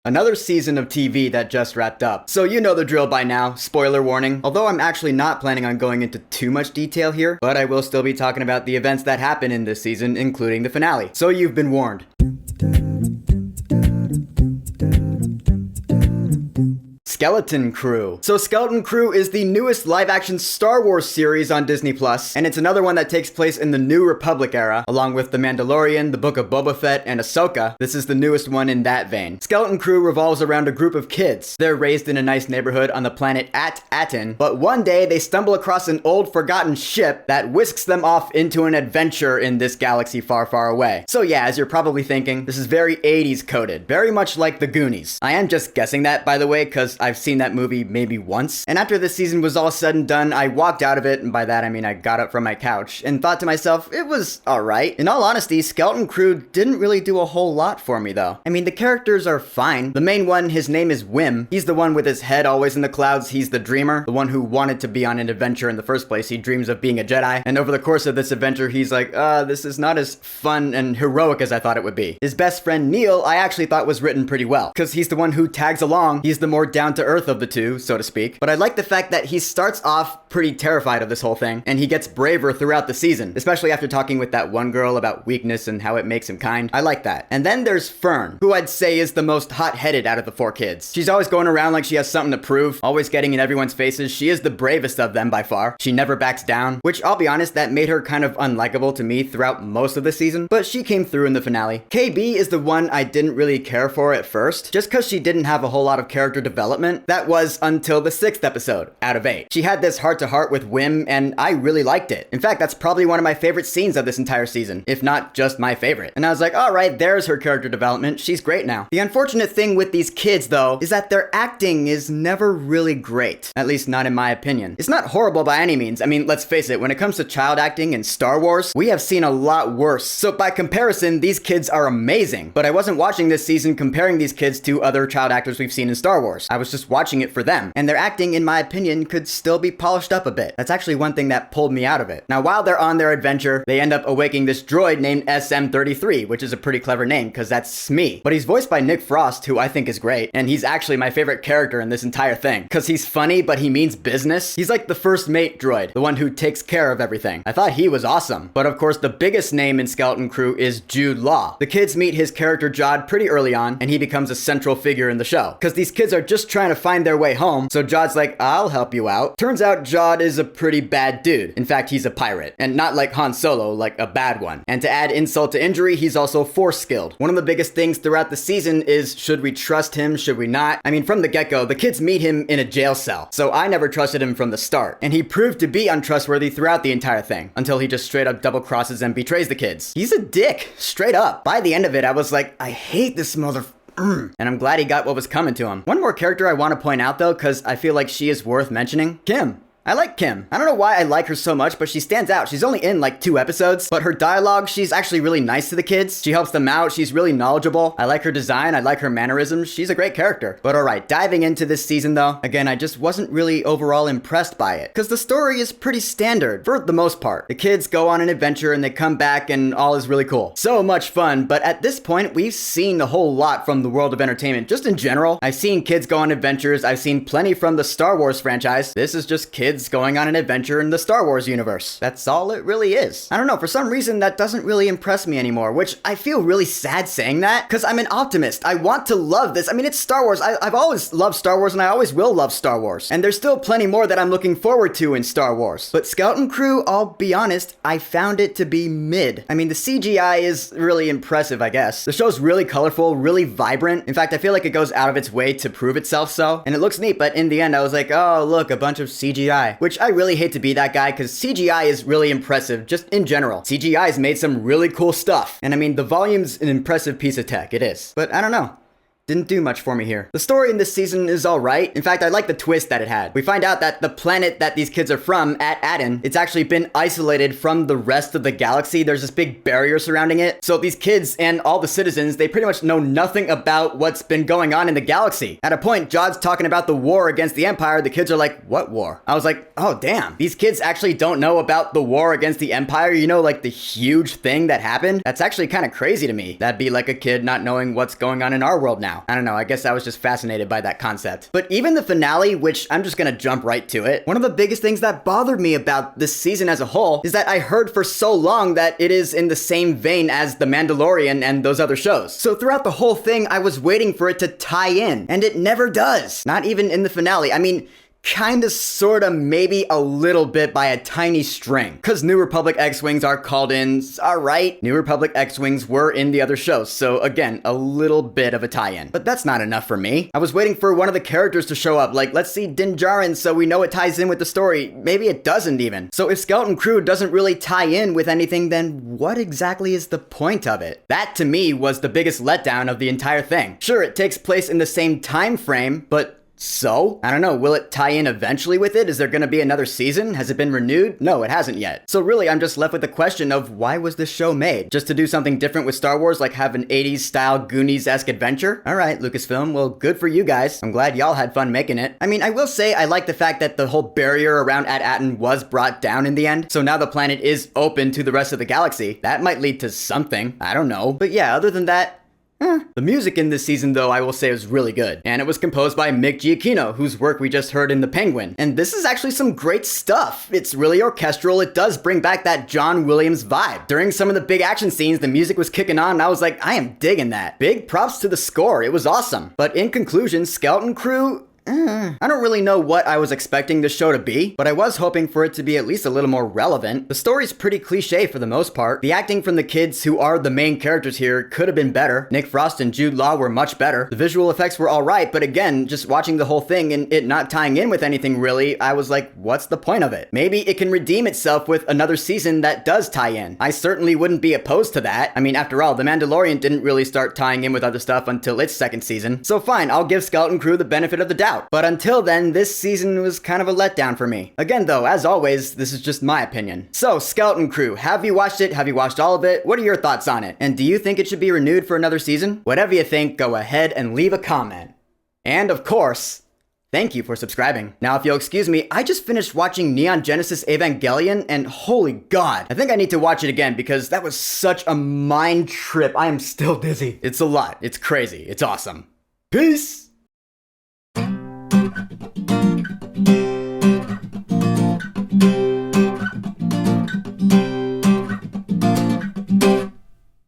Another season of TV that just wrapped up. So you know the drill by now, spoiler warning. Although I'm actually not planning on going into too much detail here, but I will still be talking about the events that happen in this season, including the finale. So you've been warned. Skeleton Crew. So Skeleton Crew is the newest live-action Star Wars series on Disney+, and it's another one that takes place in the New Republic era, along with The Mandalorian, The Book of Boba Fett, and Ahsoka. This is the newest one in that vein. Skeleton Crew revolves around a group of kids. They're raised in a nice neighborhood on the planet Aten, but one day they stumble across an old forgotten ship that whisks them off into an adventure in this galaxy far, far away. So yeah, as you're probably thinking, this is very 80s coded, very much like The Goonies. I am just guessing that, by the way, because I've seen that movie maybe once. And after this season was all said and done, I walked out of it, and by that I mean I got up from my couch, and thought to myself, it was alright. In all honesty, Skeleton Crew didn't really do a whole lot for me though. I mean, the characters are fine. The main one, his name is Wim. He's the one with his head always in the clouds. He's the dreamer, the one who wanted to be on an adventure in the first place. He dreams of being a Jedi, and over the course of this adventure, he's like, this is not as fun and heroic as I thought it would be. His best friend Neil, I actually thought was written pretty well, because he's the one who tags along. He's the more down-to-earth of the two, so to speak. But I like the fact that he starts off pretty terrified of this whole thing, and he gets braver throughout the season, especially after talking with that one girl about weakness and how it makes him kind. I like that. And then there's Fern, who I'd say is the most hot-headed out of the four kids. She's always going around like she has something to prove, always getting in everyone's faces. She is the bravest of them by far. She never backs down, which I'll be honest, that made her kind of unlikable to me throughout most of the season, but she came through in the finale. KB is the one I didn't really care for at first, just because she didn't have a whole lot of character development. That was until the 6th episode out of 8. She had this heart-to-heart with Wim, and I really liked it. In fact, that's probably one of my favorite scenes of this entire season, if not just my favorite. And I was like, alright, there's her character development. She's great now. The unfortunate thing with these kids, though, is that their acting is never really great. At least not in my opinion. It's not horrible by any means. I mean, let's face it, when it comes to child acting in Star Wars, we have seen a lot worse. So by comparison, these kids are amazing. But I wasn't watching this season comparing these kids to other child actors we've seen in Star Wars. I was just watching it for them. And their acting, in my opinion, could still be polished up a bit. That's actually one thing that pulled me out of it. Now, while they're on their adventure, they end up awakening this droid named SM-33, which is a pretty clever name, because that's Smee. But he's voiced by Nick Frost, who I think is great, and he's actually my favorite character in this entire thing, because he's funny, but he means business. He's like the first mate droid, the one who takes care of everything. I thought he was awesome. But of course, the biggest name in Skeleton Crew is Jude Law. The kids meet his character Jod pretty early on, and he becomes a central figure in the show, because these kids are just trying to find their way home, so Jod's like, I'll help you out. Turns out Jod is a pretty bad dude. In fact, he's a pirate, and not like Han Solo, like a bad one. And to add insult to injury, he's also force skilled. One of the biggest things throughout the season is, should we trust him, should we not? I mean, from the get-go, the kids meet him in a jail cell, so I never trusted him from the start. And he proved to be untrustworthy throughout the entire thing, until he just straight up double crosses and betrays the kids. He's a dick, straight up. By the end of it, I was like, I hate this and I'm glad he got what was coming to him. One more character I want to point out though, because I feel like she is worth mentioning. Kim. I like Kim. I don't know why I like her so much, but she stands out. She's only in like 2 episodes, but her dialogue, she's actually really nice to the kids. She helps them out. She's really knowledgeable. I like her design. I like her mannerisms. She's a great character. But alright, diving into this season though, again, I just wasn't really overall impressed by it, because the story is pretty standard for the most part. The kids go on an adventure and they come back and all is really cool. So much fun, but at this point, we've seen a whole lot from the world of entertainment. Just in general, I've seen kids go on adventures. I've seen plenty from the Star Wars franchise. This is just kids going on an adventure in the Star Wars universe. That's all it really is. I don't know, for some reason that doesn't really impress me anymore, which I feel really sad saying that, because I'm an optimist. I want to love this. I mean, it's Star Wars. I've always loved Star Wars, and I always will love Star Wars. And there's still plenty more that I'm looking forward to in Star Wars. But Skeleton Crew, I'll be honest, I found it to be mid. I mean, the CGI is really impressive, I guess. The show's really colorful, really vibrant. In fact, I feel like it goes out of its way to prove itself so. And it looks neat, but in the end, I was like, oh, look, a bunch of CGI. Which I really hate to be that guy, because CGI is really impressive, just in general. CGI's made some really cool stuff. And I mean, the volume's an impressive piece of tech, it is. But I don't know. Didn't do much for me here. The story in this season is alright. In fact, I like the twist that it had. We find out that the planet that these kids are from, Aten, it's actually been isolated from the rest of the galaxy. There's this big barrier surrounding it. So these kids and all the citizens, they pretty much know nothing about what's been going on in the galaxy. At a point, Jod's talking about the war against the Empire. The kids are like, what war? I was like, oh damn. These kids actually don't know about the war against the Empire. You know, like the huge thing that happened? That's actually kind of crazy to me. That'd be like a kid not knowing what's going on in our world now. now. I don't know, I guess I was just fascinated by that concept. But even the finale, which I'm just gonna jump right to it, one of the biggest things that bothered me about this season as a whole is that I heard for so long that it is in the same vein as The Mandalorian and those other shows. So throughout the whole thing, I was waiting for it to tie in, and it never does. Not even in the finale. I mean, kinda, sorta, maybe a little bit by a tiny string. Cause New Republic X-Wings are called in, alright. New Republic X-Wings were in the other shows, so again, a little bit of a tie-in. But that's not enough for me. I was waiting for one of the characters to show up, like, let's see Din Djarin so we know it ties in with the story. Maybe it doesn't even. So if Skeleton Crew doesn't really tie in with anything, then what exactly is the point of it? That, to me, was the biggest letdown of the entire thing. Sure, it takes place in the same time frame, but so? I don't know, will it tie in eventually with it? Is there gonna be another season? Has it been renewed? No, it hasn't yet. So really, I'm just left with the question of why was this show made? Just to do something different with Star Wars, like have an 80s style Goonies-esque adventure? Alright, Lucasfilm, well, good for you guys. I'm glad y'all had fun making it. I mean, I will say I like the fact that the whole barrier around At-Aten was brought down in the end, so now the planet is open to the rest of the galaxy. That might lead to something. I don't know. But yeah, other than that, the music in this season, though, I will say is really good. And it was composed by Mick Giacchino, whose work we just heard in The Penguin. And this is actually some great stuff. It's really orchestral. It does bring back that John Williams vibe. During some of the big action scenes, the music was kicking on, and I was like, I am digging that. Big props to the score. It was awesome. But in conclusion, Skeleton Crew, I don't really know what I was expecting this show to be, but I was hoping for it to be at least a little more relevant. The story's pretty cliche for the most part. The acting from the kids who are the main characters here could have been better. Nick Frost and Jude Law were much better. The visual effects were alright, but again, just watching the whole thing and it not tying in with anything really, I was like, what's the point of it? Maybe it can redeem itself with another season that does tie in. I certainly wouldn't be opposed to that. I mean, after all, The Mandalorian didn't really start tying in with other stuff until its second season. So fine, I'll give Skeleton Crew the benefit of the doubt. But until then, this season was kind of a letdown for me. Again though, as always, this is just my opinion. So, Skeleton Crew, have you watched it? Have you watched all of it? What are your thoughts on it? And do you think it should be renewed for another season? Whatever you think, go ahead and leave a comment. And of course, thank you for subscribing. Now, if you'll excuse me, I just finished watching Neon Genesis Evangelion, and holy god, I think I need to watch it again because that was such a mind trip. I am still dizzy. It's a lot. It's crazy. It's awesome. Peace!